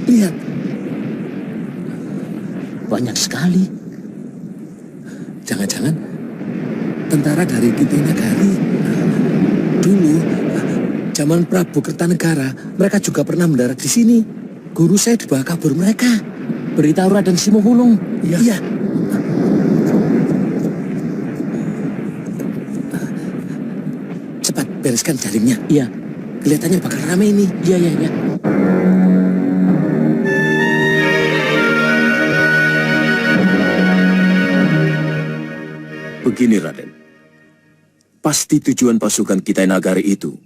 lihat. Banyak sekali. Jangan-jangan tentara dari Kitinagari. Dulu, zaman Prabu Kertanegara, mereka juga pernah mendarat di sini. Guru saya dibawa kabur mereka. Beritahu Raden Simohulung. Iya. Cepat bereskan jaringnya. Iya. Kelihatannya bakal ramai ini. Iya. Begini, Raden. Pasti tujuan pasukan Kitinagari itu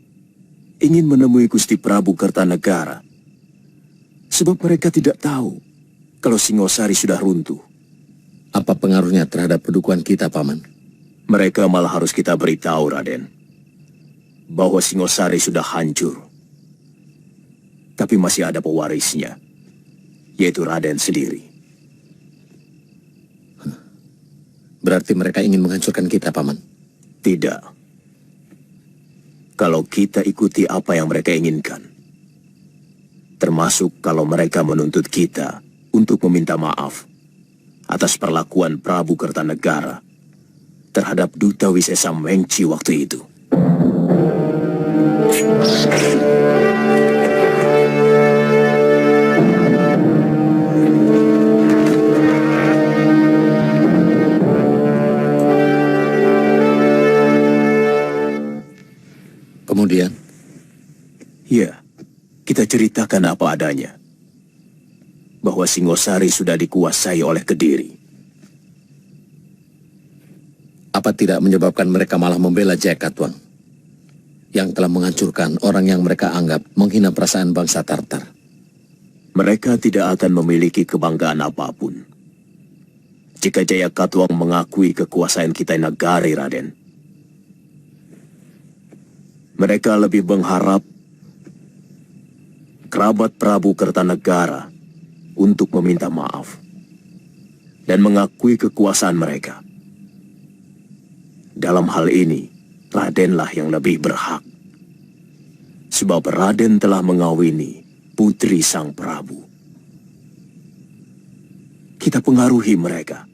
ingin menemui Gusti Prabu Kertanegara. Sebab mereka tidak tahu kalau Singosari sudah runtuh. Apa pengaruhnya terhadap pedukuhan kita, Paman? Mereka malah harus kita beritahu, Raden, bahwa Singosari sudah hancur. Tapi masih ada pewarisnya, yaitu Raden sendiri. Berarti mereka ingin menghancurkan kita, Paman? Tidak. Kalau kita ikuti apa yang mereka inginkan, termasuk kalau mereka menuntut kita untuk meminta maaf atas perlakuan Prabu Kertanegara terhadap Duta Wisesa Mengci waktu itu. Kemudian? Ya, kita ceritakan apa adanya. Bahwa Singosari sudah dikuasai oleh Kediri. Apa tidak menyebabkan mereka malah membela Jaya Katuang? Yang telah menghancurkan orang yang mereka anggap menghina perasaan bangsa Tartar. Mereka tidak akan memiliki kebanggaan apapun jika Jaya Katuang mengakui kekuasaan Kitinagari, Raden. Mereka lebih mengharap kerabat Prabu Kertanegara untuk meminta maaf dan mengakui kekuasaan mereka. Dalam hal ini, Radenlah yang lebih berhak. Sebab Raden telah mengawini putri Sang Prabu. Kita pengaruhi mereka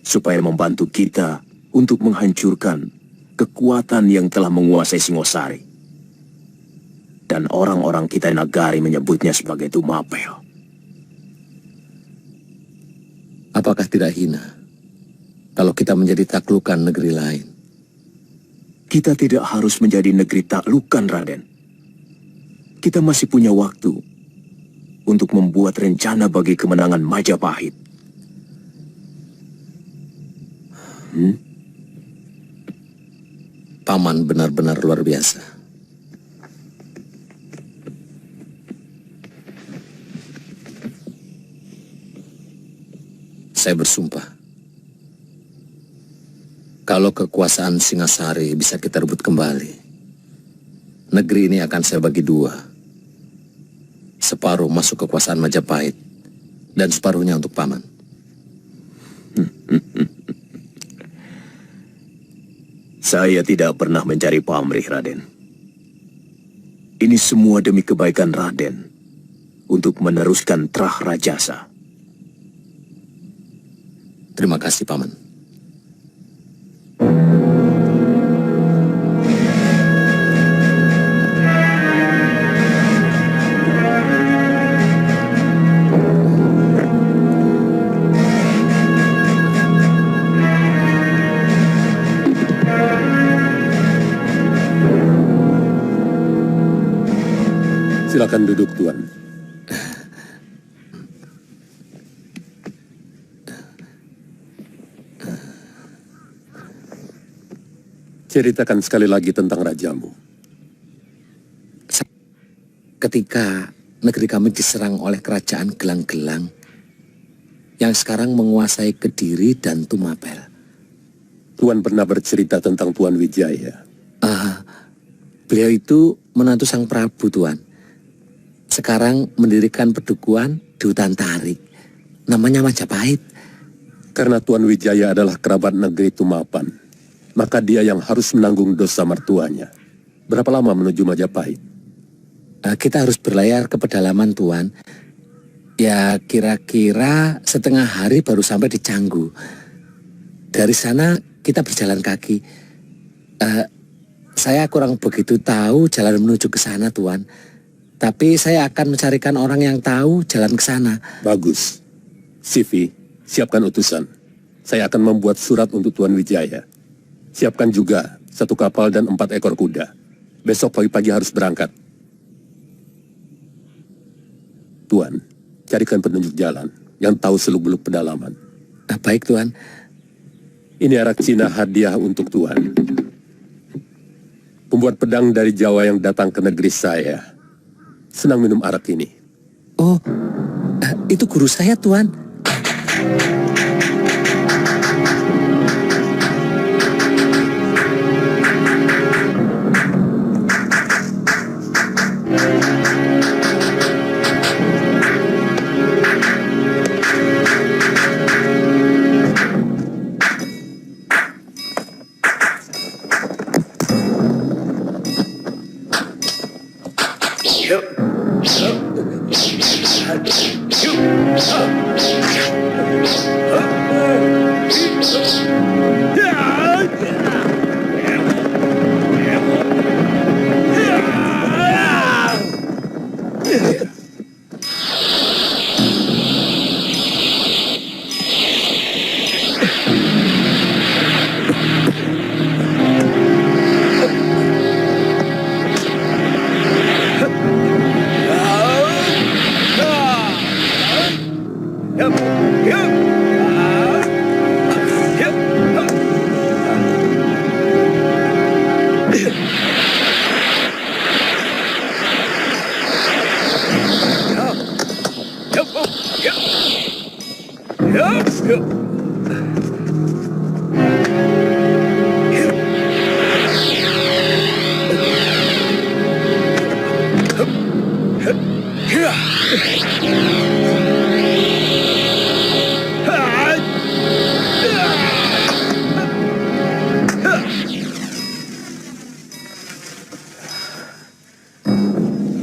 supaya membantu kita untuk menghancurkan kekuatan yang telah menguasai Singosari. Dan orang-orang Kitinagari menyebutnya sebagai Tumapel. Apakah tidak hina kalau kita menjadi taklukan negeri lain? Kita tidak harus menjadi negeri taklukan, Raden. Kita masih punya waktu untuk membuat rencana bagi kemenangan Majapahit. Paman benar-benar luar biasa. Saya bersumpah, kalau kekuasaan Singasari bisa kita rebut kembali, negeri ini akan saya bagi dua. Separuh masuk kekuasaan Majapahit, dan separuhnya untuk Paman. Saya tidak pernah mencari pamrih, Raden. Ini semua demi kebaikan Raden untuk meneruskan Trah Rajasa. Terima kasih, Paman. Silakan duduk, Tuan. Ceritakan sekali lagi tentang rajamu. Ketika negeri kami diserang oleh kerajaan Gelang-Gelang yang sekarang menguasai Kediri dan Tumapel. Tuan pernah bercerita tentang Tuan Wijaya. Beliau itu menantu Sang Prabu, Tuan. Sekarang mendirikan pedukuhan di hutan tarik. Namanya Majapahit. Karena Tuan Wijaya adalah kerabat negeri Tumapan, maka dia yang harus menanggung dosa mertuanya. Berapa lama menuju Majapahit? Kita harus berlayar ke pedalaman, Tuan. Ya kira-kira setengah hari baru sampai di Canggu. Dari sana kita berjalan kaki. Saya kurang begitu tahu jalan menuju ke sana, Tuan. Tapi saya akan mencarikan orang yang tahu jalan ke sana. Bagus. Sivi, siapkan utusan. Saya akan membuat surat untuk Tuan Wijaya. Siapkan juga 1 kapal dan 4 ekor kuda. Besok pagi-pagi harus berangkat. Tuan, carikan penunjuk jalan yang tahu seluk-beluk pedalaman. Baik, Tuan. Ini arak Cina hadiah untuk Tuan. Pembuat pedang dari Jawa yang datang ke negeri saya senang minum arak ini. Oh, itu guru saya, Tuan.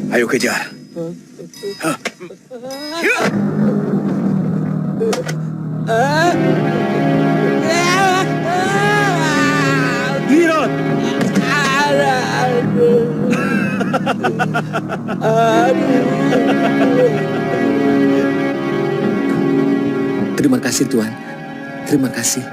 Ayo kejar. Hirot! Terima kasih, Tuan. Terima kasih.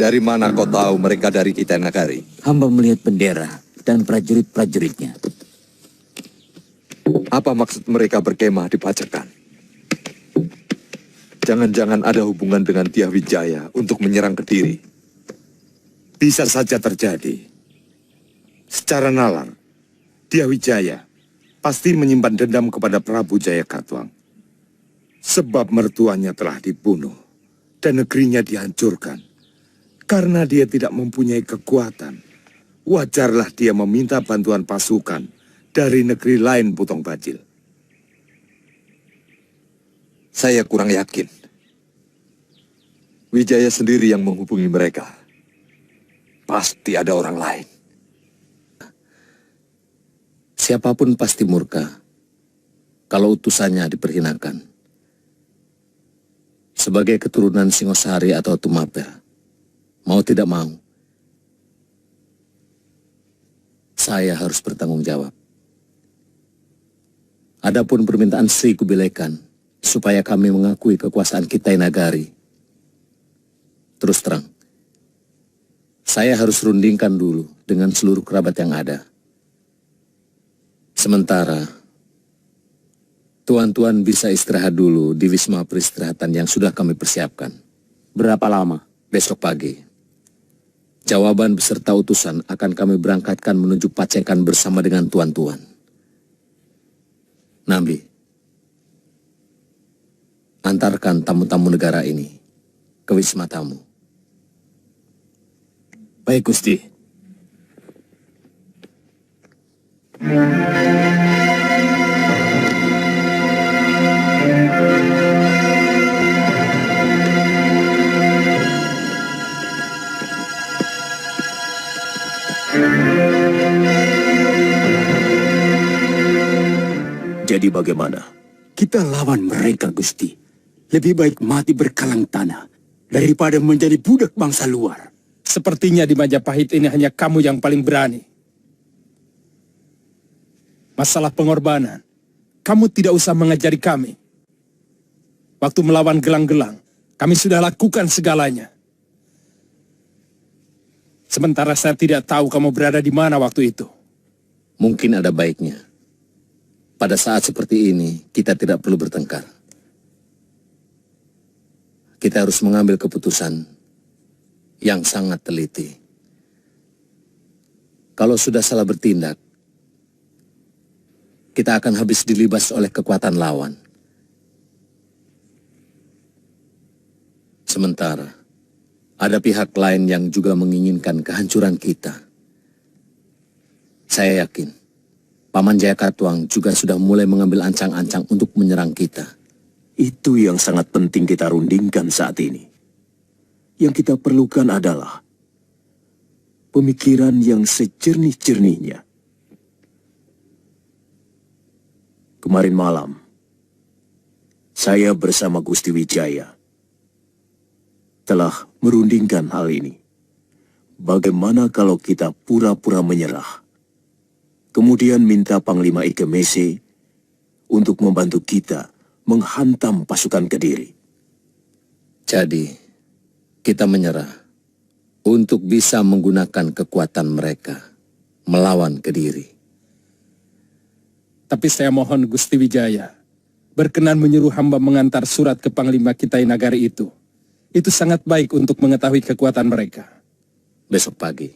Dari mana kau tahu mereka dari Kitai Nagari? Hamba melihat bendera dan prajurit-prajuritnya. Apa maksud mereka berkemah di Pajakan? Jangan-jangan ada hubungan dengan Dyah Wijaya untuk menyerang Kediri. Bisa saja terjadi. Secara nalar, Dyah Wijaya pasti menyimpan dendam kepada Prabu Jayakatwang. Sebab mertuanya telah dibunuh dan negerinya dihancurkan. Karena dia tidak mempunyai kekuatan, wajarlah dia meminta bantuan pasukan dari negeri lain, Putong Bajil. Saya kurang yakin. Wijaya sendiri yang menghubungi mereka. Pasti ada orang lain. Siapapun pasti murka kalau utusannya diperhinakan. Sebagai keturunan Singosari atau Tumapel, mau tidak mau, saya harus bertanggung jawab. Adapun permintaan Sri Kubilekan supaya kami mengakui kekuasaan Kitai Nagari, terus terang, Saya harus rundingkan dulu dengan seluruh kerabat yang ada. Sementara, tuan-tuan bisa istirahat dulu di wisma peristirahatan yang sudah kami persiapkan. Berapa lama? Besok pagi. Jawaban beserta utusan akan kami berangkatkan menuju Pacekan bersama dengan tuan-tuan. Nambi, antarkan tamu-tamu negara ini ke wisma tamu. Baik, Gusti. Jadi bagaimana? Kita lawan mereka, Gusti. Lebih baik mati berkalang tanah daripada menjadi budak bangsa luar. Sepertinya di Majapahit ini hanya kamu yang paling berani. Masalah pengorbanan, kamu tidak usah mengajari kami. Waktu melawan gelang-gelang, kami sudah lakukan segalanya. Sementara saya tidak tahu kamu berada di mana waktu itu. Mungkin ada baiknya. Pada saat seperti ini, kita tidak perlu bertengkar. Kita harus mengambil keputusan yang sangat teliti. Kalau sudah salah bertindak, kita akan habis dilibas oleh kekuatan lawan. Sementara, ada pihak lain yang juga menginginkan kehancuran kita. Saya yakin, Paman Jayakatwang juga sudah mulai mengambil ancang-ancang untuk menyerang kita. Itu yang sangat penting kita rundingkan saat ini. Yang kita perlukan adalah pemikiran yang sejernih-jernihnya. Kemarin malam, saya bersama Gusti Wijaya telah merundingkan hal ini. Bagaimana kalau kita pura-pura menyerah, kemudian minta Panglima Ike Mese untuk membantu kita menghantam pasukan Kediri. Jadi, kita menyerah untuk bisa menggunakan kekuatan mereka melawan Kediri. Tapi saya mohon Gusti Wijaya berkenan menyuruh hamba mengantar surat ke Panglima Kitai Nagari itu. Itu sangat baik untuk mengetahui kekuatan mereka. Besok pagi,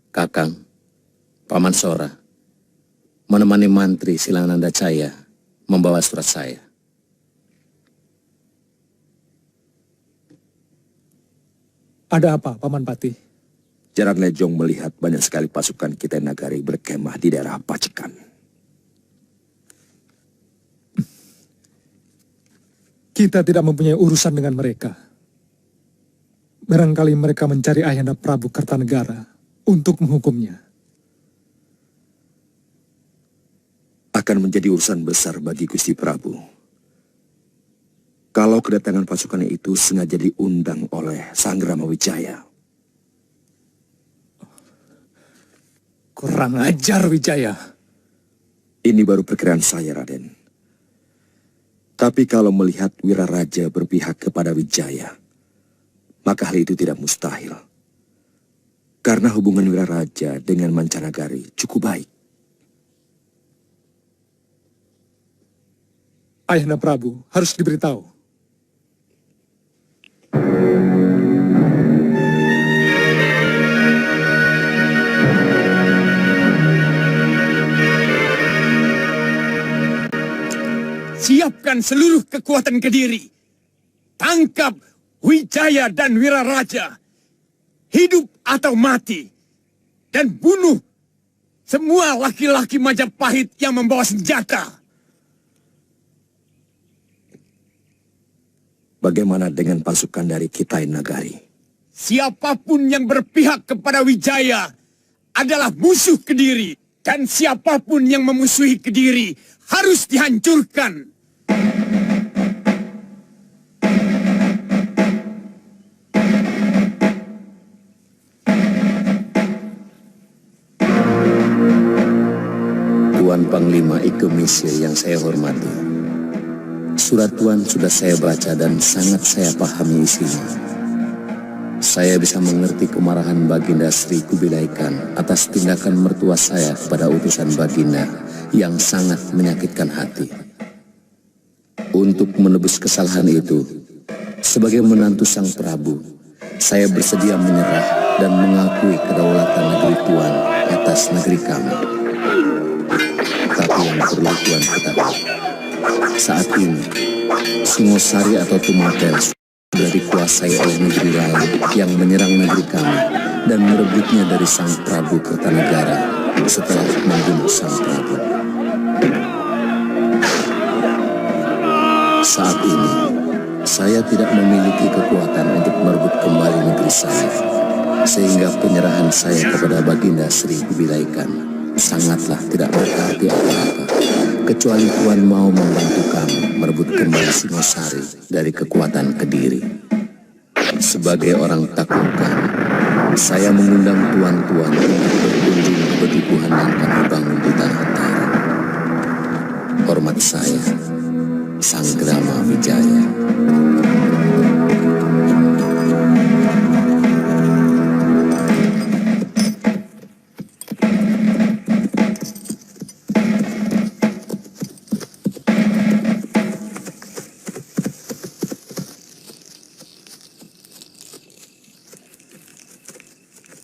Kakang, Paman Sora, menemani Mantri Silananda Caya membawa surat saya. Ada apa, Paman Pati? Jaran Lejong melihat banyak sekali pasukan Kitai Nagari berkemah di daerah Pacekan. Kita tidak mempunyai urusan dengan mereka. Barangkali mereka mencari Ayahanda Prabu Kertanegara untuk menghukumnya. Akan menjadi urusan besar bagi Gusti Prabu kalau kedatangan pasukan itu sengaja diundang oleh Sang Ramawijaya. Kurang ajar, Wijaya. Ini baru perkiraan saya, Raden. Tapi kalau melihat Wiraraja berpihak kepada Wijaya, maka hal itu tidak mustahil. Karena hubungan Wiraraja dengan Mancanagari cukup baik. Ayahanda Prabu harus diberitahu. Siapkan seluruh kekuatan Kediri. Tangkap Wijaya dan Wiraraja. Hidup atau mati. Dan bunuh semua laki-laki Majapahit yang membawa senjata. Bagaimana dengan pasukan dari Kitai Nagari? Siapapun yang berpihak kepada Wijaya adalah musuh Kediri. Dan siapapun yang memusuhi Kediri harus dihancurkan. Tuan Panglima Ike Mese yang saya hormati. Surat Tuan sudah saya baca dan sangat saya pahami isinya. saya bisa mengerti kemarahan Baginda Sri Kubilai Khan atas tindakan mertua saya kepada utusan Baginda yang sangat menyakitkan hati. Untuk menebus kesalahan itu, sebagai menantu Sang Prabu, saya bersedia menyerah dan mengakui kedaulatan negeri Tuan atas negeri kami. Tapi yang perlu Tuan ketahui, saat ini, Singosari atau Tumapel sudah dikuasai oleh negeri lain yang menyerang negeri kami dan merebutnya dari Sang Prabu Kertanegara setelah membunuh Sang Prabu. Saat ini, saya tidak memiliki kekuatan untuk merebut kembali negeri saya, sehingga penyerahan saya kepada Baginda Sri Kubilai Khan sangatlah tidak berarti apa-apa, kecuali Tuan mau membantu kami merebut kembali Singosari dari kekuatan Kediri. Sebagai orang taklukan, saya mengundang tuan-tuan untuk berkunjung ke pedukuhan yang kami bangun di Tanah Taru. Hormat saya, Sanggrama Wijaya.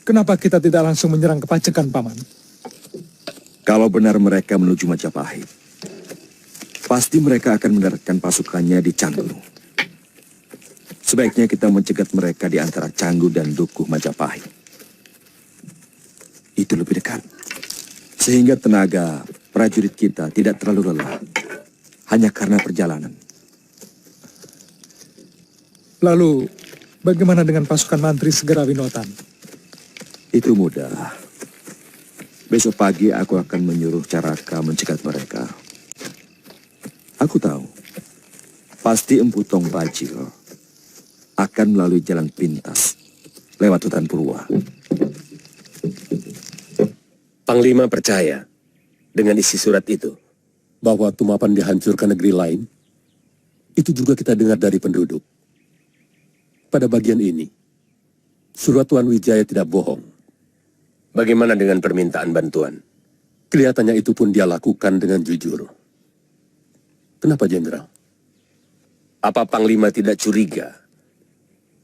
Kenapa kita tidak langsung menyerang ke Pacekan, Paman? Kalau benar mereka menuju Majapahit, pasti mereka akan mendaratkan pasukannya di Canggu. Sebaiknya kita mencegat mereka di antara Canggu dan Dukuh Majapahit. Itu lebih dekat. Sehingga tenaga prajurit kita tidak terlalu lelah. Hanya karena perjalanan. Lalu, bagaimana dengan pasukan mantri Segera Winotan? Itu mudah. Besok pagi aku akan menyuruh Caraka mencegat mereka. Aku tahu, pasti Empu Tong Bajil akan melalui jalan pintas lewat hutan Purwa. Panglima percaya dengan isi surat itu? Bahwa Tumapan dihancurkan negeri lain, itu juga kita dengar dari penduduk. Pada bagian ini, surat Tuan Wijaya tidak bohong. Bagaimana dengan permintaan bantuan? Kelihatannya itu pun dia lakukan dengan jujur. Kenapa, Jenderal? Apa Panglima tidak curiga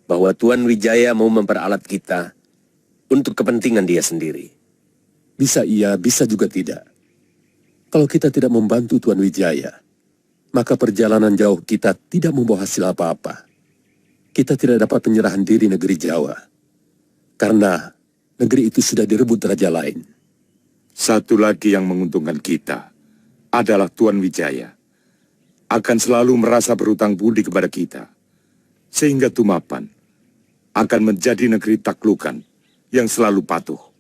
bahwa Tuan Wijaya mau memperalat kita untuk kepentingan dia sendiri? Bisa iya, bisa juga tidak. Kalau kita tidak membantu Tuan Wijaya, maka perjalanan jauh kita tidak membawa hasil apa-apa. Kita tidak dapat penyerahan diri negeri Jawa. Karena negeri itu sudah direbut raja lain. Satu lagi yang menguntungkan kita adalah Tuan Wijaya akan selalu merasa berhutang budi kepada kita, sehingga Tumapan akan menjadi negeri taklukan yang selalu patuh.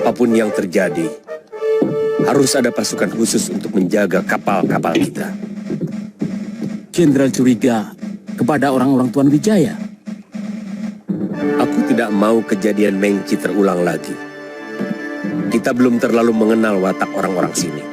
Apapun yang terjadi, harus ada pasukan khusus untuk menjaga kapal-kapal kita. Jenderal curiga kepada orang-orang Tuan Wijaya. Aku tidak mau kejadian Mengci terulang lagi. Kita belum terlalu mengenal watak orang-orang sini.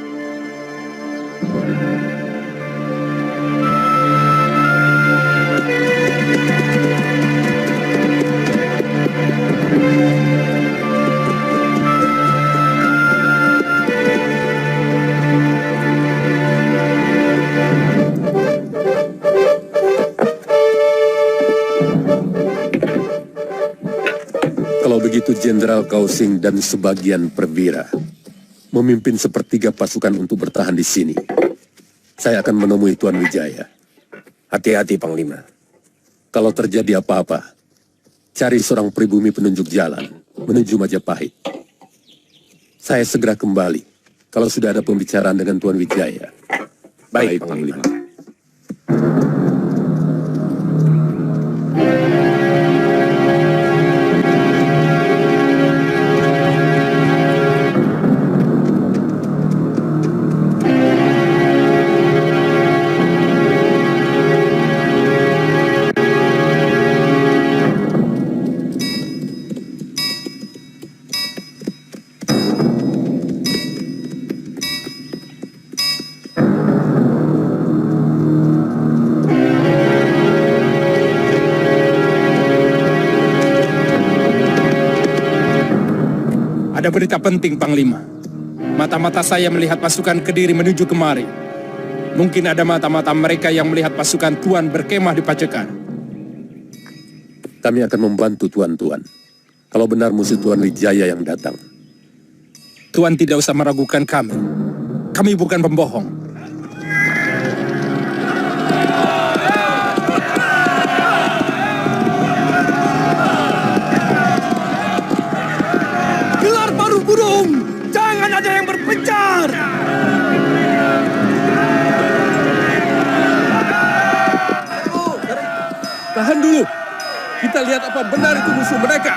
Kalau begitu Jenderal Kausing dan sebagian perwira memimpin sepertiga pasukan untuk bertahan di sini. Saya akan menemui Tuan Wijaya. Hati-hati, Panglima. Kalau terjadi apa-apa, cari seorang pribumi penunjuk jalan menuju Majapahit. Saya segera kembali kalau sudah ada pembicaraan dengan Tuan Wijaya. Baik, Panglima. Ada berita penting, Panglima. Mata-mata saya melihat pasukan Kediri menuju kemari. Mungkin ada mata-mata mereka yang melihat pasukan Tuan berkemah di Pacekan. Kami akan membantu Tuan-Tuan. Kalau benar musuh Tuan Wijaya yang datang. Tuan tidak usah meragukan kami. Kami bukan pembohong. Gelar paruh burung, jangan ada yang berpencar. Tahan dulu. Kita lihat apa benar itu musuh mereka.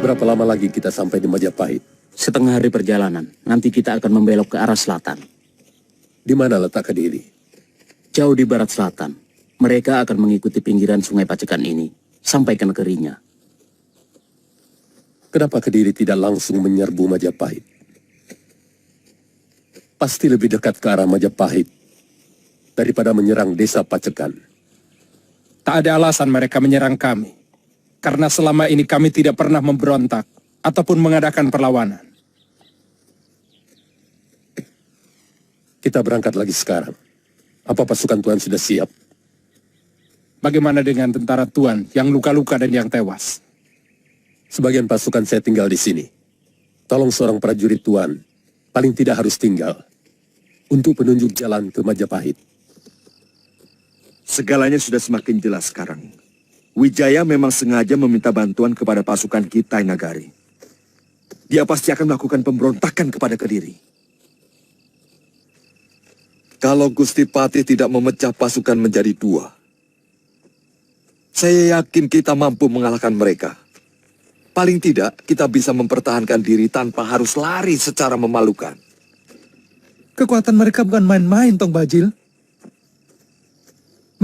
Berapa lama lagi kita sampai di Majapahit? Setengah hari perjalanan, nanti kita akan membelok ke arah selatan. Di mana letak Kediri? Jauh di barat selatan, mereka akan mengikuti pinggiran sungai Pacekan ini, sampai ke negerinya. Kenapa Kediri tidak langsung menyerbu Majapahit? Pasti lebih dekat ke arah Majapahit daripada menyerang desa Pacekan. Tak ada alasan mereka menyerang kami. Karena selama ini kami tidak pernah memberontak ataupun mengadakan perlawanan. Kita berangkat lagi sekarang. Apa pasukan Tuan sudah siap? Bagaimana dengan tentara Tuan yang luka-luka dan yang tewas? Sebagian pasukan saya tinggal di sini. Tolong seorang prajurit Tuan, paling tidak harus tinggal, untuk penunjuk jalan ke Majapahit. Segalanya sudah semakin jelas sekarang. Wijaya memang sengaja meminta bantuan kepada pasukan kita Nagari. Dia pasti akan melakukan pemberontakan kepada Kediri. Kalau Gusti Patih tidak memecah pasukan menjadi dua, saya yakin kita mampu mengalahkan mereka. Paling tidak, kita bisa mempertahankan diri tanpa harus lari secara memalukan. Kekuatan mereka bukan main-main, Tong Bajil.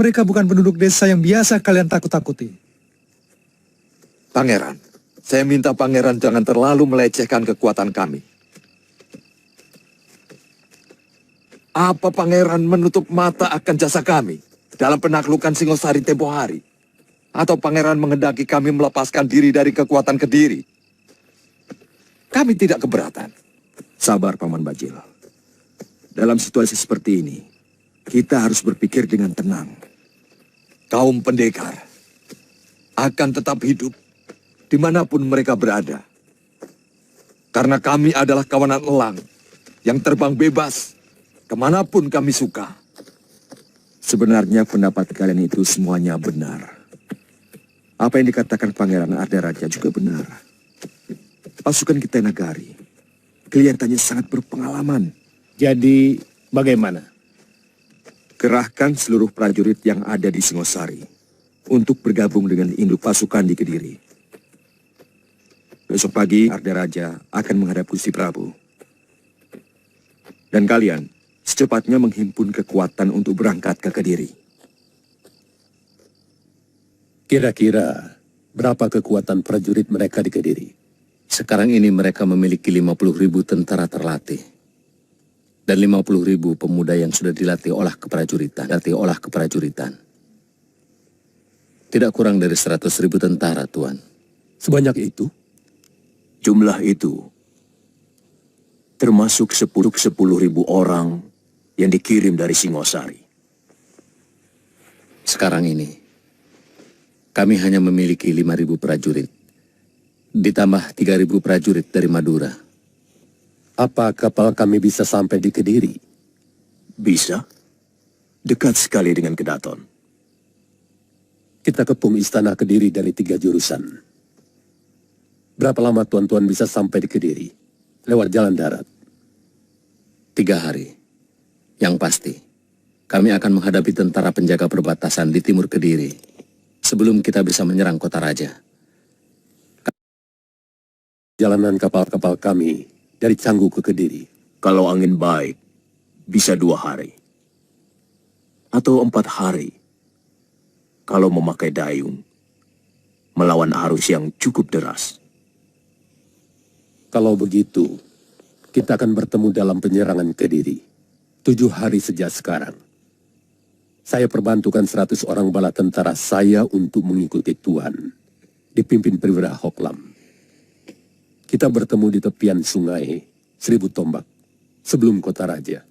Mereka bukan penduduk desa yang biasa kalian takut-takuti. Pangeran, saya minta pangeran jangan terlalu melecehkan kekuatan kami. Apa pangeran menutup mata akan jasa kami dalam penaklukan Singosari tempo hari? Atau pangeran menghendaki kami melepaskan diri dari kekuatan Kediri? Kami tidak keberatan. Sabar, Paman Bajil. Dalam situasi seperti ini, kita harus berpikir dengan tenang. Kaum pendekar akan tetap hidup dimanapun mereka berada. Karena kami adalah kawanan elang yang terbang bebas kemanapun kami suka. Sebenarnya pendapat kalian itu semuanya benar. Apa yang dikatakan Pangeran Ardaraja juga benar. Pasukan kita Nagari kelihatannya sangat berpengalaman. Jadi bagaimana? Kerahkan seluruh prajurit yang ada di Singosari untuk bergabung dengan induk pasukan di Kediri. Besok pagi Ardaraja akan menghadap Gusti Prabu. Dan kalian secepatnya menghimpun kekuatan untuk berangkat ke Kediri. Kira-kira berapa kekuatan prajurit mereka di Kediri? Sekarang ini mereka memiliki 50.000 tentara terlatih. Dan 50.000 pemuda yang sudah dilatih olah keprajuritan. Tidak kurang dari 100.000 tentara, Tuan. Sebanyak itu? Jumlah itu termasuk 10.000 orang yang dikirim dari Singosari. Sekarang ini, kami hanya memiliki 5.000 prajurit. Ditambah 3.000 prajurit dari Madura. Apa kapal kami bisa sampai di Kediri? Bisa? Dekat sekali dengan Kedaton. Kita kepung istana Kediri dari 3 jurusan. Berapa lama tuan-tuan bisa sampai di Kediri? Lewat jalan darat? 3 hari. Yang pasti, kami akan menghadapi tentara penjaga perbatasan di timur Kediri sebelum kita bisa menyerang kota raja. Jalanan kapal-kapal kami dari Canggu ke Kediri. Kalau angin baik, bisa 2 hari. Atau 4 hari. Kalau memakai dayung, melawan arus yang cukup deras. Kalau begitu, kita akan bertemu dalam penyerangan Kediri. 7 hari sejak sekarang. Saya perbantukan 100 orang bala tentara saya untuk mengikuti Tuan, dipimpin Perwira Hoklam. Kita bertemu di tepian sungai 1000 tombak sebelum kota raja.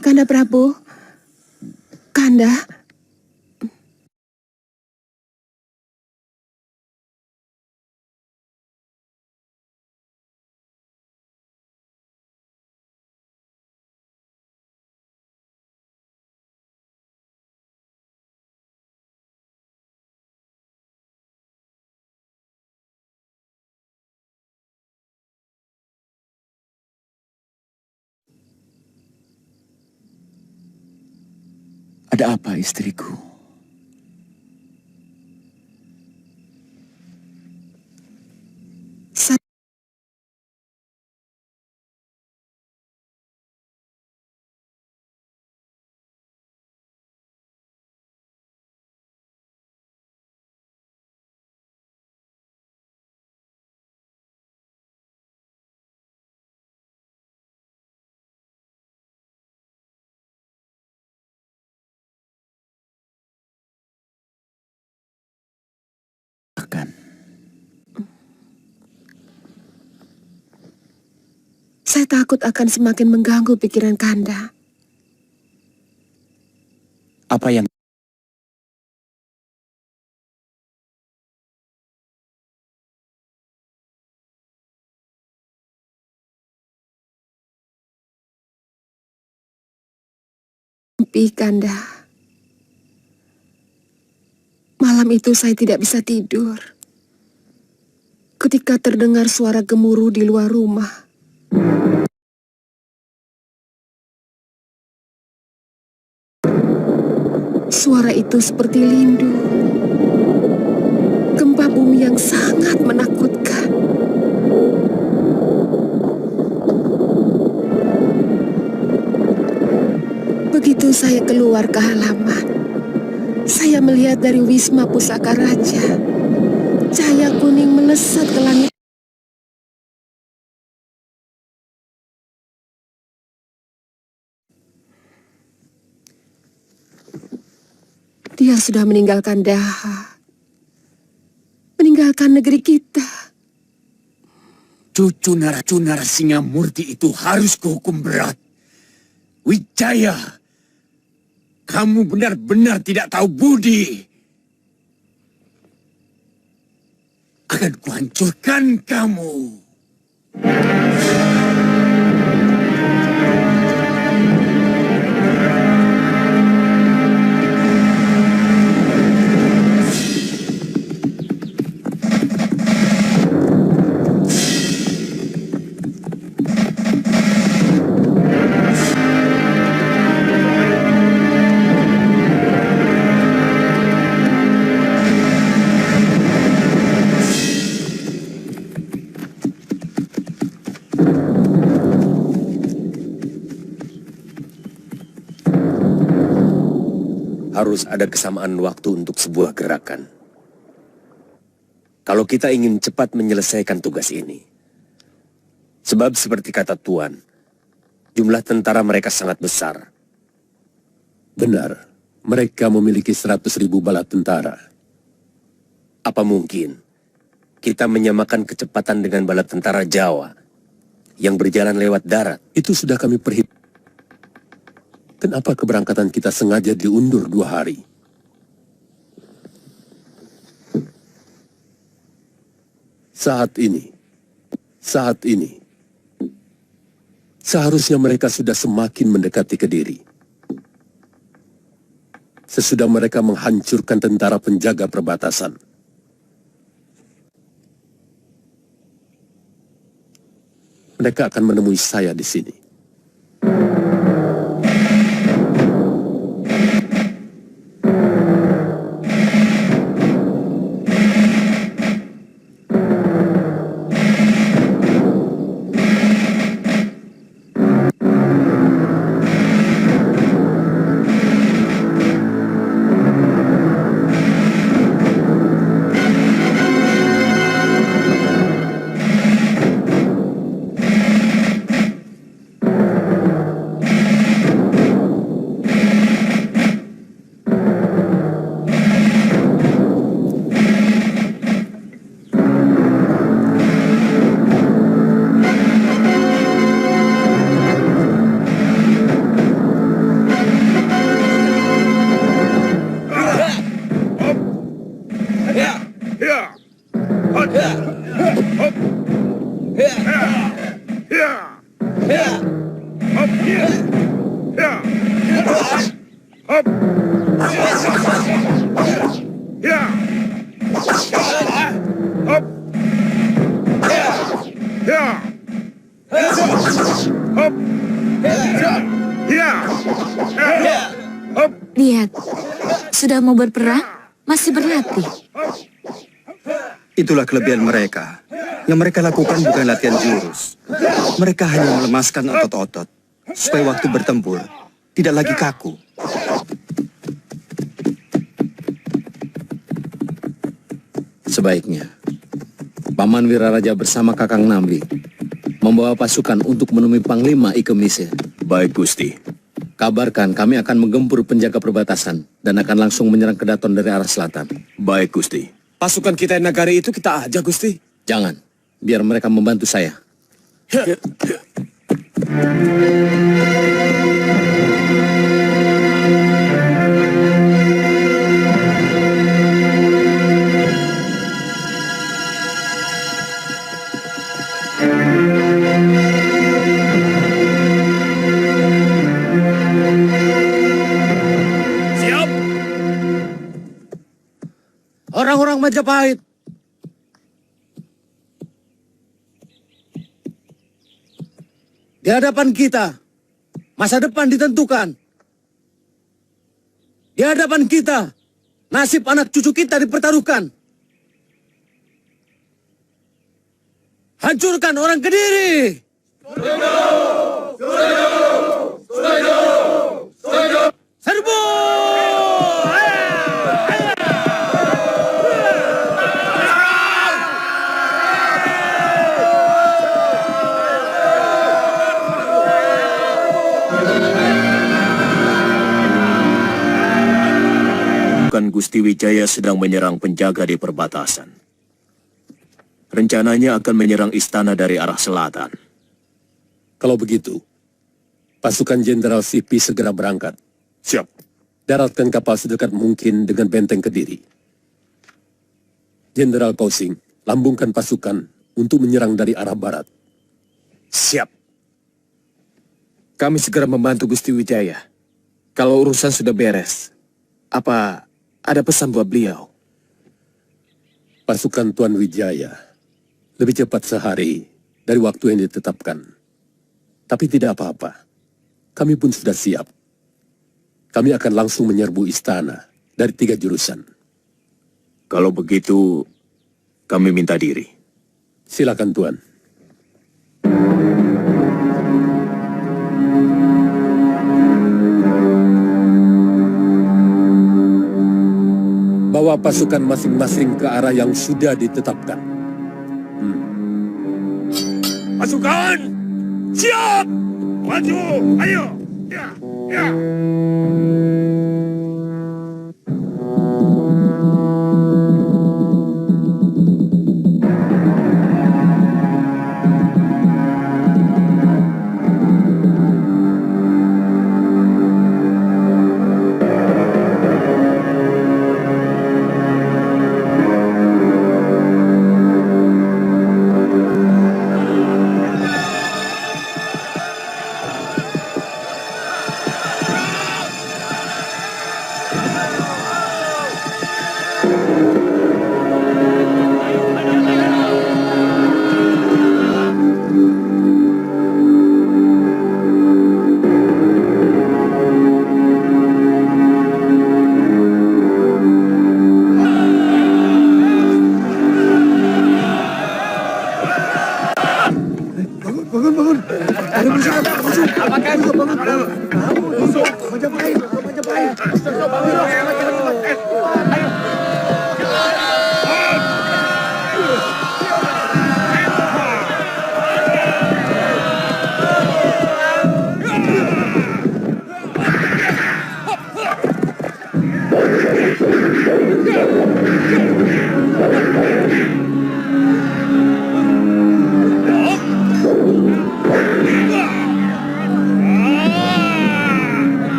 Kanda Prabu, Kanda. Ada apa, istriku? makan. Saya takut akan semakin mengganggu pikiran Kanda. Apa yang Mimpi, Kanda. Malam itu saya tidak bisa tidur. Ketika terdengar suara gemuruh di luar rumah. Suara itu seperti lindu. Gempa bumi yang sangat menakutkan. Begitu saya keluar ke halaman, saya melihat dari Wisma Pusaka Raja. Cahaya kuning melesat ke langit. Dia sudah meninggalkan Daha. Meninggalkan negeri kita. Cucu Naracunarasingamurti itu harus kuhukum berat. Wijaya, kamu benar-benar tidak tahu budi. Akan kuhancurkan kamu. Harus ada kesamaan waktu untuk sebuah gerakan. Kalau kita ingin cepat menyelesaikan tugas ini. Sebab seperti kata Tuan, jumlah tentara mereka sangat besar. Benar, mereka memiliki 100.000 bala tentara. Apa mungkin kita menyamakan kecepatan dengan bala tentara Jawa yang berjalan lewat darat? Itu sudah kami perhitungkan. Kenapa keberangkatan kita sengaja diundur 2 hari? Saat ini, seharusnya mereka sudah semakin mendekati Kediri. Sesudah mereka menghancurkan tentara penjaga perbatasan. Mereka akan menemui saya di sini. Lihat, sudah mau berperang, masih berlatih. Itulah kelebihan mereka. Yang mereka lakukan bukan latihan jurus. Mereka hanya melemaskan otot-otot, supaya waktu bertempur tidak lagi kaku. Sebaiknya, Paman Wiraraja bersama Kakang Nambi membawa pasukan untuk menemui Panglima Ike Mise. Baik, Gusti. Kabarkan kami akan menggempur penjaga perbatasan dan akan langsung menyerang Kedaton dari arah selatan. Baik, Gusti. Pasukan kita Nagari itu kita aja, Gusti. Jangan, biar mereka membantu saya. Siap. Orang-orang Majapahit, di hadapan kita, masa depan ditentukan. Di hadapan kita, nasib anak cucu kita dipertaruhkan. Hancurkan orang Kediri! Serbu! Bukan Gusti Wijaya sedang menyerang penjaga di perbatasan. Rencananya akan menyerang istana dari arah selatan. Kalau begitu, pasukan Jenderal Sipi segera berangkat. Siap. Daratkan kapal sedekat mungkin dengan benteng Kediri. Jenderal Kausing, lambungkan pasukan untuk menyerang dari arah barat. Siap. Kami segera membantu Gusti Wijaya. Kalau urusan sudah beres, apa ada pesan buat beliau? Pasukan Tuan Wijaya lebih cepat sehari dari waktu yang ditetapkan. Tapi tidak apa-apa. Kami pun sudah siap. Kami akan langsung menyerbu istana dari 3 jurusan. Kalau begitu, kami minta diri. Silakan Tuan. Bawa pasukan masing-masing ke arah yang sudah ditetapkan. Pasukan, siap. Maju, ayo. Ya, ya.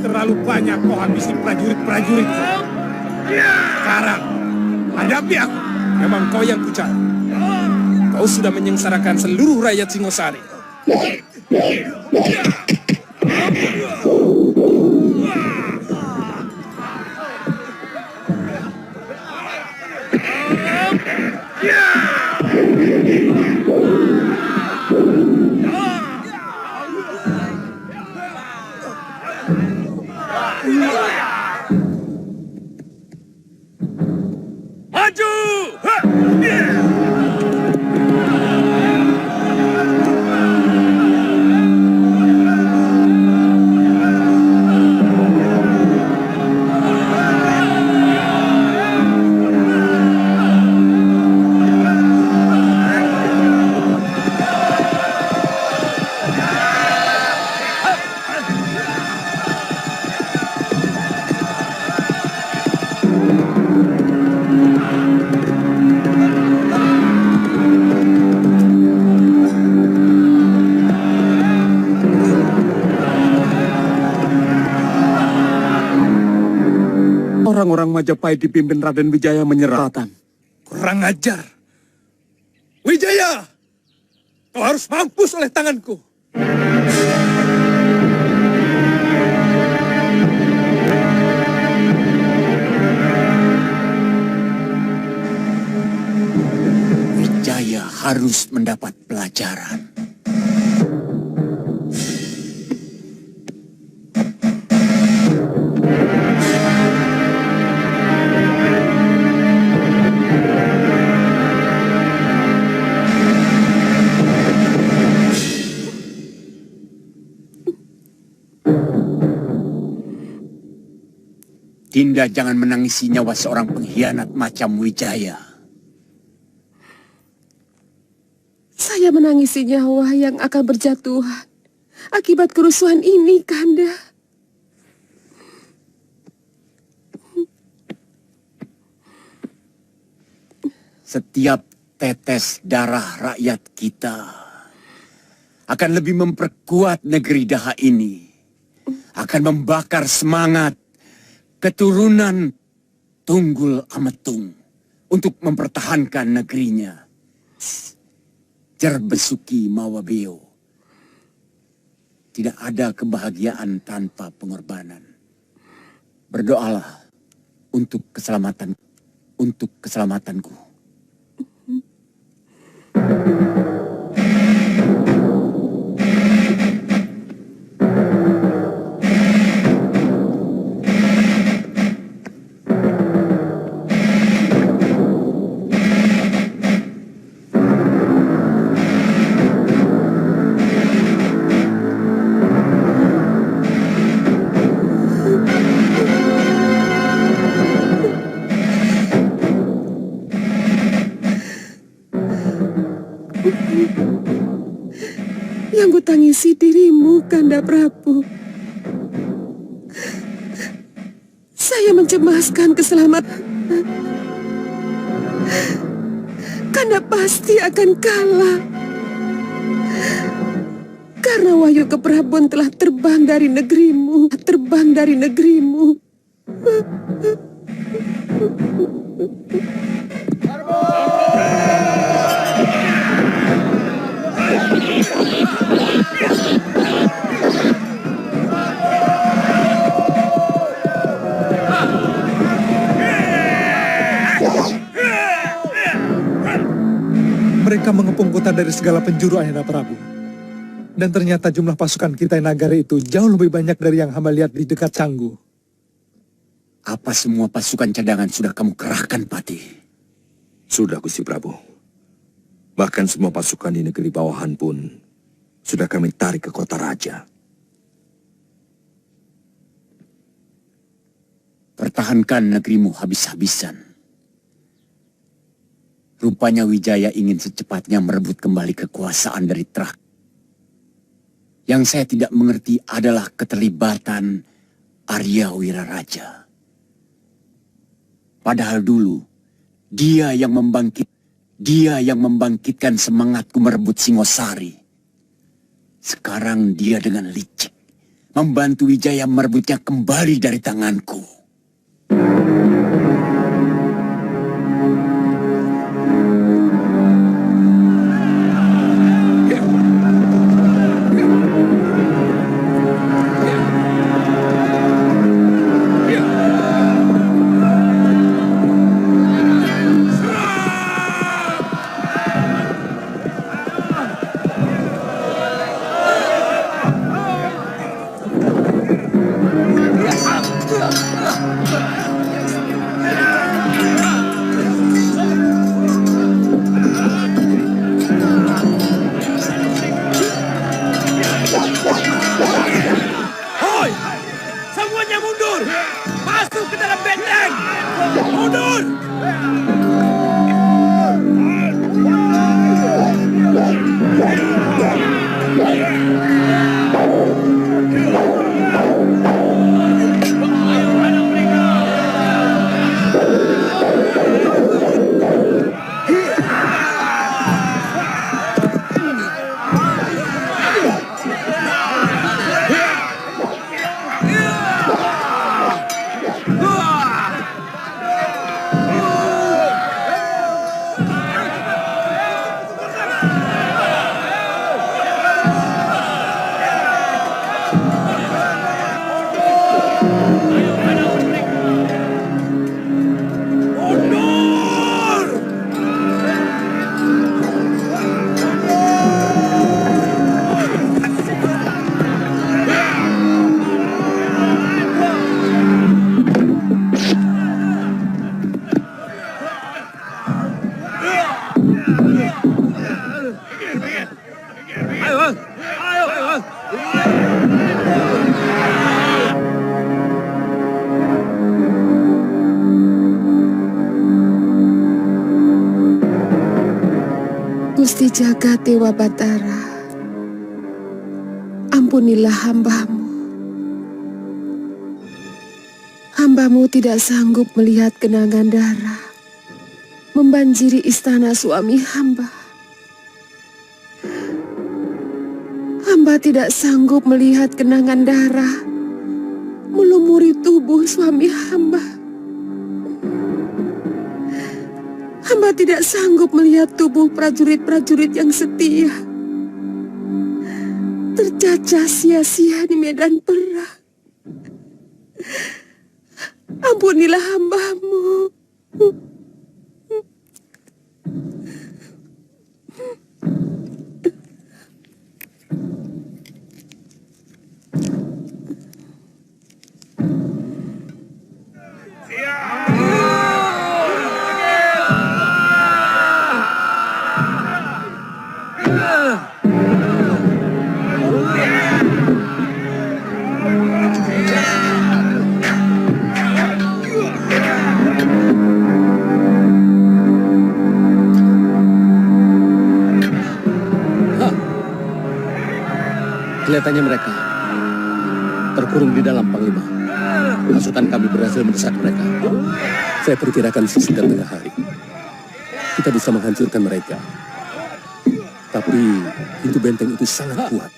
terlalu banyak kau habisi prajurit-prajuritku. Sekarang, hadapi aku. Memang kau yang kucari. Kau sudah menyengsarakan seluruh rakyat Singosari. Maju! Orang-orang Majapahit dipimpin Raden Wijaya menyerah. Kurang ajar. Wijaya, kau harus mampus oleh tanganku. Wijaya harus mendapat pelajaran. Dinda jangan menangisi nyawa seorang pengkhianat macam Wijaya. Saya menangisi nyawa yang akan berjatuhan akibat kerusuhan ini, Kanda. Setiap tetes darah rakyat kita akan lebih memperkuat negeri Daha ini. Akan membakar semangat keturunan Tunggul Ametung untuk mempertahankan negerinya. Jerbesuki Mawabeo. Tidak ada kebahagiaan tanpa pengorbanan. Berdoalah untuk keselamatanku. Yang kutangisi dirimu, Kanda Prabu. Saya mencemaskan keselamatan. Kanda pasti akan kalah. Karena Wahyu Keprabun telah terbang dari negerimu. Mereka mengepung kota dari segala penjuru, Ayahanda Prabu. Dan ternyata jumlah pasukan Kitai Nagara itu jauh lebih banyak dari yang hamba lihat di dekat Canggu. Apa semua pasukan cadangan sudah kamu kerahkan, Patih? Sudah, Gusti Prabu. Bahkan semua pasukan di negeri bawahan pun sudah kami tarik ke kota raja. Pertahankan negerimu habis-habisan. Rupanya Wijaya ingin secepatnya merebut kembali kekuasaan dari Trak. Yang saya tidak mengerti adalah keterlibatan Arya Wiraraja. Padahal dulu, dia yang membangkitkan semangatku merebut Singosari. Sekarang dia dengan licik membantu Wijaya merebutnya kembali dari tanganku. Semuanya mundur! Masuk ke dalam benteng! Mundur! Gusti Jagat Dewa Batara, ampunilah hamba-Mu. Hamba-Mu tidak sanggup melihat genangan darah membanjiri istana suami hamba. Hamba tidak sanggup melihat genangan darah melumuri tubuh suami hamba. Hamba tidak sanggup melihat tubuh prajurit-prajurit yang setia tercacah sia-sia di medan perang. Ampunilah hamba-Mu. Kelihatannya mereka terkurung di dalam, Panglima. Pasukan kami berhasil mendesak mereka. Saya perkirakan sesudah tengah hari kita bisa menghancurkan mereka. Tapi pintu benteng itu sangat kuat.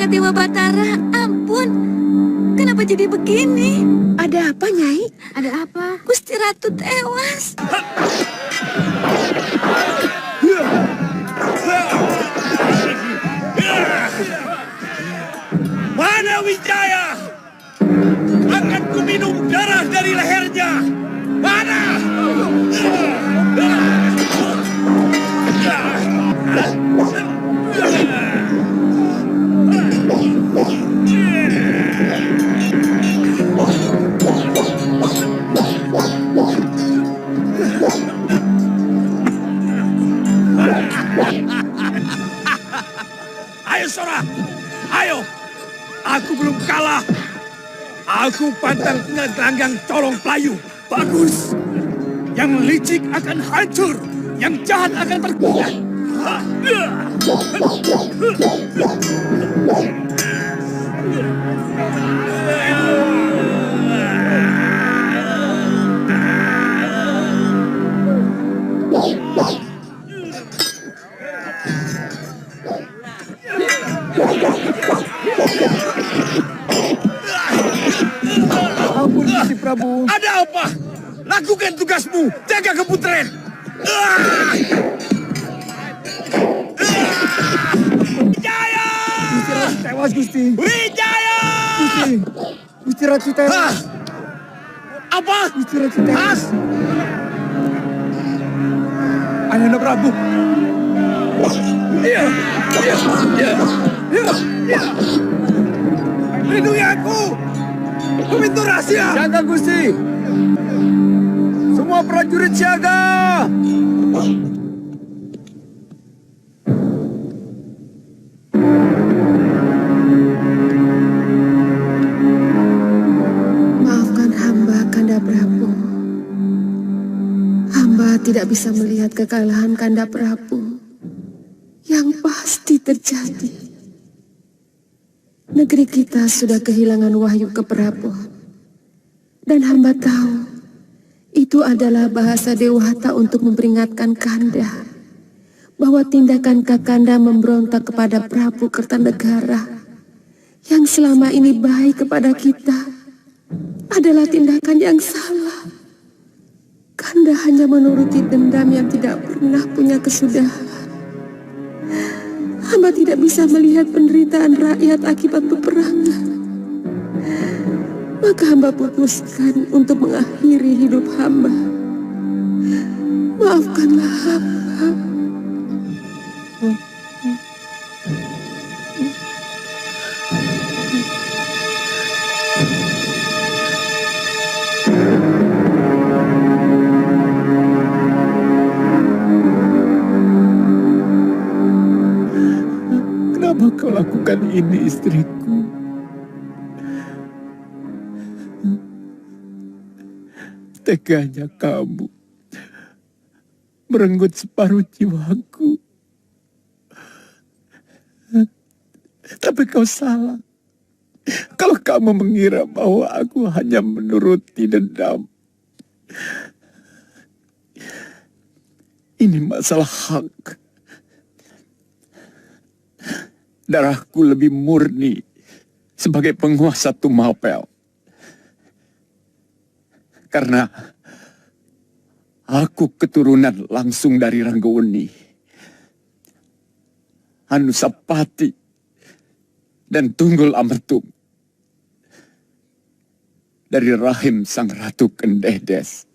Dewa Batara, ampun. Kenapa jadi begini? Ada apa, Nyai? Ada apa? Gusti Ratu tewas. Mana Wijaya? Akan ku minum darah dari lehernya. Mana? Ayo Sora, ayo. Aku belum kalah. Aku pantang dengan gelanggang colong pelayu. Bagus. Yang licik akan hancur. Yang jahat akan terkuat. Ampun Gusti Prabu. Ada apa? Lakukan tugasmu. Jaga keputren. Wijaya! Gusti Ratu tewas, Gusti. Wijaya! Gusti Ratu tewas. Apa? Gusti Ratu tewas. Ayahanda Prabu. Lindungi aku! Pintu rahasia! Jaga, Gusti. Semua prajurit siaga. Maafkan hamba, Kanda Prabu. Hamba tidak bisa melihat kekalahan Kanda Prabu yang pasti terjadi. Negeri kita sudah kehilangan wahyu keprabon. Dan hamba tahu itu adalah bahasa Dewata untuk memperingatkan Kanda bahwa tindakan Kakanda memberontak kepada Prabu Kertanegara yang selama ini baik kepada kita adalah tindakan yang salah. Kanda hanya menuruti dendam yang tidak pernah punya kesudahan. Hamba tidak bisa melihat penderitaan rakyat akibat peperangan. Maka hamba putuskan untuk mengakhiri hidup hamba. Maafkanlah hamba. Kenapa kau lakukan ini, istriku? Teganya kamu merenggut separuh jiwaku. Tapi kau salah. Kalau kamu mengira bahwa aku hanya menuruti dendam. Ini masalah hak. Darahku lebih murni sebagai penguasa Tumapel. Karena aku keturunan langsung dari Ranggawuni, Anusapati, dan Tunggul Amertum. Dari rahim sang Ratu Kendedes.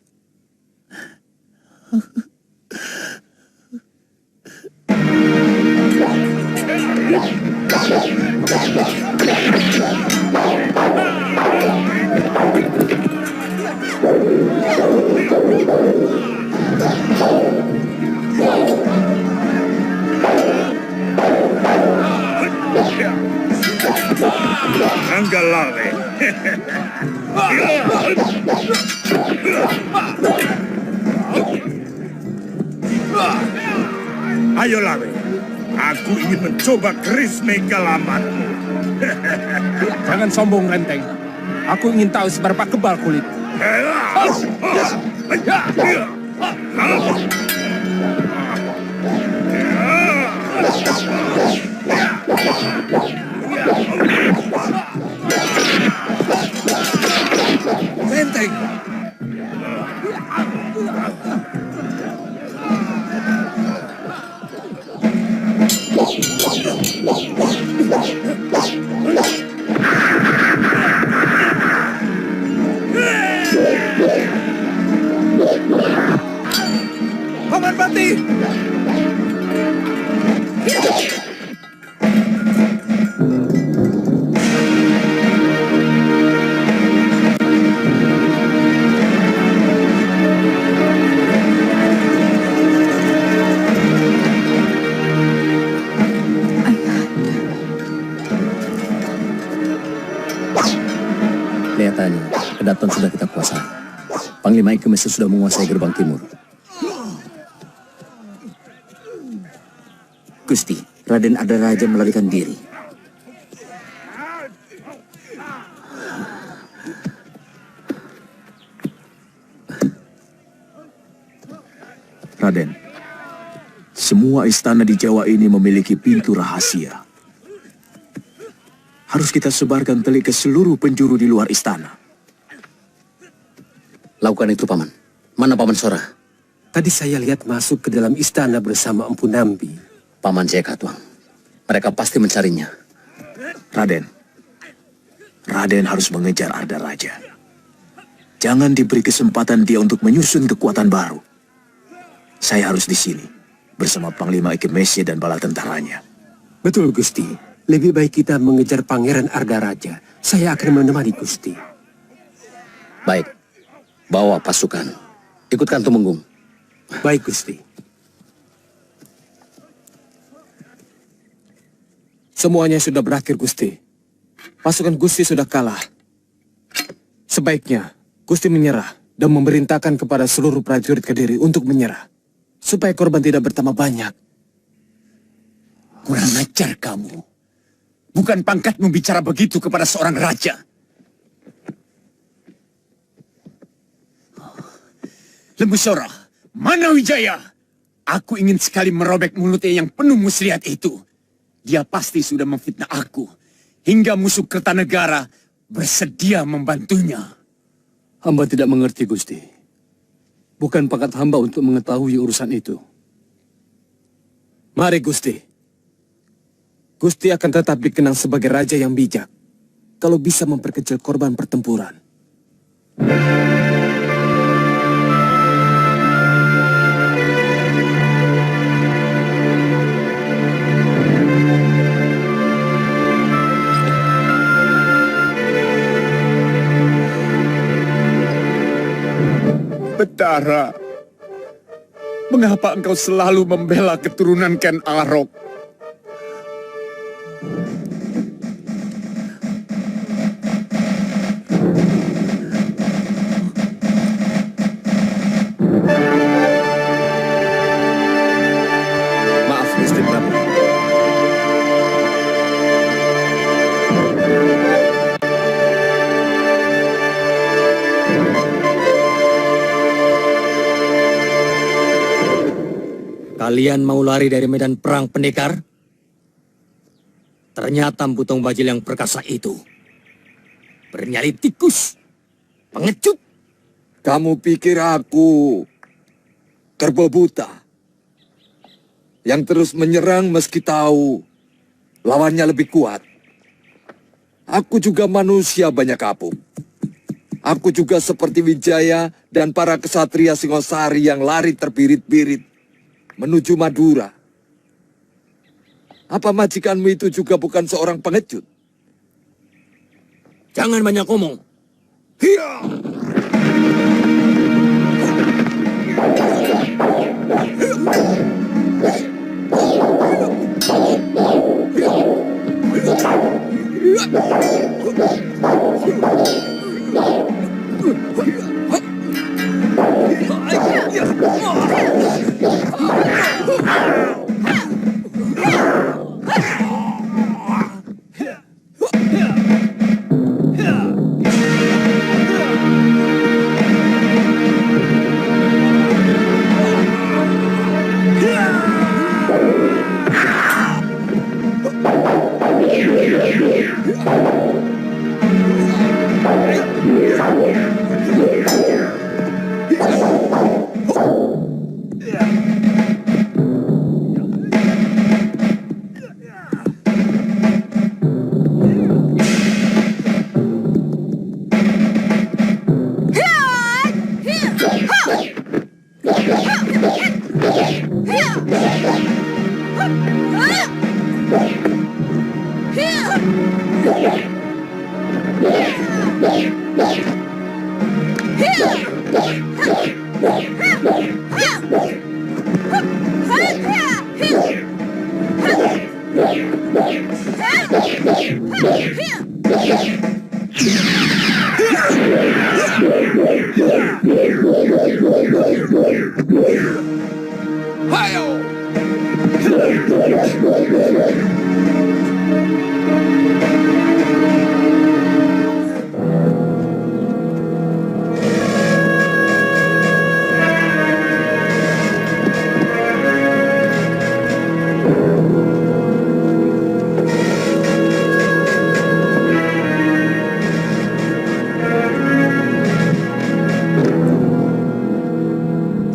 Anggalawe. Ayo Lawe, aku ingin mencoba keris megalamatmu. Jangan sombong, Renteng. Aku ingin tahu seberapa kebal kulit. Paman Pati! Kelihatannya, Kedaton sudah kita kuasai. Panglima Ikemese sudah menguasai gerbang timur. Gusti, Raden Ardaraja melarikan diri. Raden, semua istana di Jawa ini memiliki pintu rahasia. Harus kita sebarkan telik ke seluruh penjuru di luar istana. Lakukan itu, Paman. Mana Paman Sora? Tadi saya lihat masuk ke dalam istana bersama Empu Nambi. Paman Jaya Katuang. Mereka pasti mencarinya. Raden harus mengejar Ardaraja. Jangan diberi kesempatan dia untuk menyusun kekuatan baru. Saya harus di sini, bersama Panglima Ikemese dan bala tentaranya. Betul, Gusti. Lebih baik kita mengejar Pangeran Ardaraja. Saya akan menemani Gusti. Baik. Bawa pasukan. Ikutkan Tumenggung. Baik, Gusti. Semuanya sudah berakhir, Gusti. Pasukan Gusti sudah kalah. Sebaiknya Gusti menyerah dan memerintahkan kepada seluruh prajurit Kediri untuk menyerah, supaya korban tidak bertambah banyak. Kurang ajar kamu. Bukan pangkatmu bicara begitu kepada seorang raja. Lembu Sora, mana Wijaya? Aku ingin sekali merobek mulutnya yang penuh muslihat itu. Dia pasti sudah memfitnah aku, hingga musuh Kertanegara bersedia membantunya. Hamba tidak mengerti, Gusti. Bukan pangkat hamba untuk mengetahui urusan itu. Mari, Gusti. Gusti akan tetap dikenang sebagai raja yang bijak kalau bisa memperkecil korban pertempuran. Betara, mengapa engkau selalu membela keturunan Ken Arok? Maaf, Gusti Prabu. Kalian mau lari dari medan perang pendekar? Ternyata Butong Bajil yang perkasa itu bernyali tikus, pengecut. Kamu pikir aku kerbau buta yang terus menyerang meski tahu lawannya lebih kuat? Aku juga manusia banyak kapuk. Aku juga seperti Wijaya dan para kesatria Singosari yang lari terbirit-birit menuju Madura. Apa majikanmu itu juga bukan seorang pengecut? Jangan banyak ngomong. Hiya!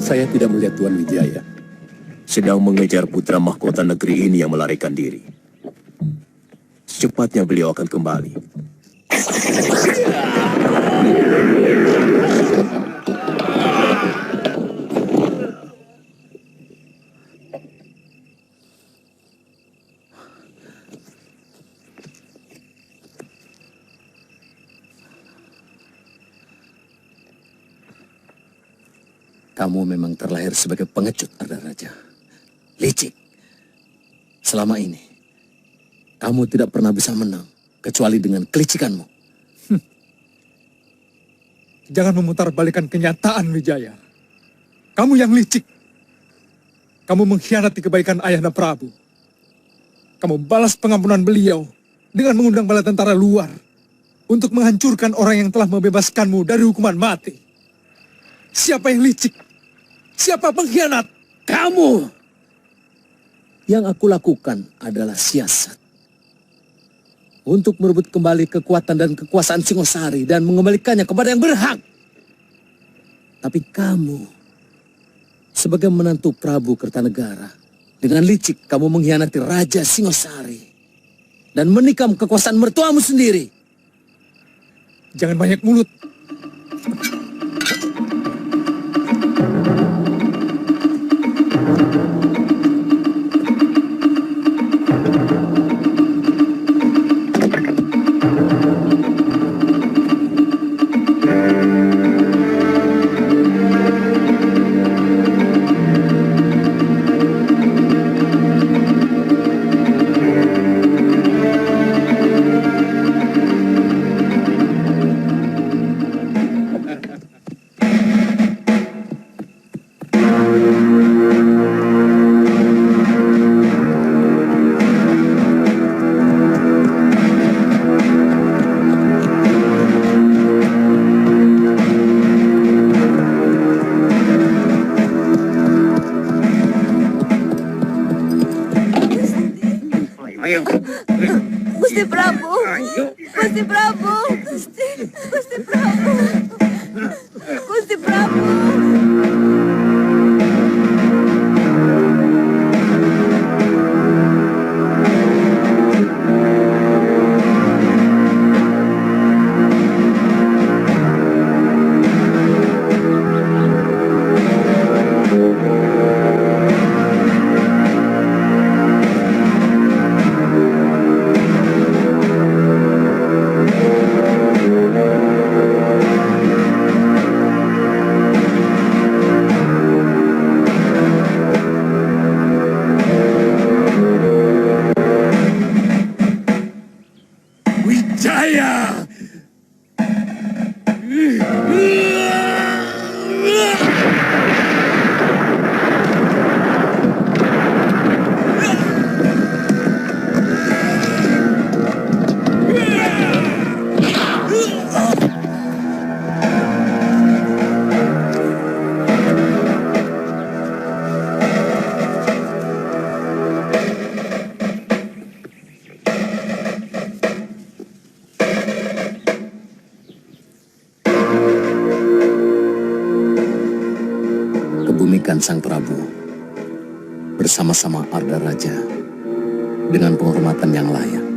Saya tidak melihat Tuan Wijaya. Sedang mengejar putra mahkota negeri ini yang melarikan diri. Secepatnya beliau akan kembali. Kamu memang terlahir sebagai pengecut, Arda Raja. Licik. Selama ini, kamu tidak pernah bisa menang, kecuali dengan kelicikanmu. Jangan memutarbalikkan kenyataan, Wijaya. Kamu yang licik. Kamu mengkhianati kebaikan Ayahanda Prabu. Kamu balas pengampunan beliau dengan mengundang bala tentara luar untuk menghancurkan orang yang telah membebaskanmu dari hukuman mati. Siapa yang licik? Siapa pengkhianat? Kamu! Yang aku lakukan adalah siasat. Untuk merebut kembali kekuatan dan kekuasaan Singosari dan mengembalikannya kepada yang berhak. Tapi kamu, sebagai menantu Prabu Kertanegara, dengan licik kamu mengkhianati Raja Singosari dan menikam kekuasaan mertuamu sendiri. Jangan banyak mulut. Gusti Prabu. Gusti Prabu. Gusti Prabu. Gusti Prabu. Wijaya! Kebumikan Sang Prabu bersama-sama Arda Raja dengan penghormatan yang layak.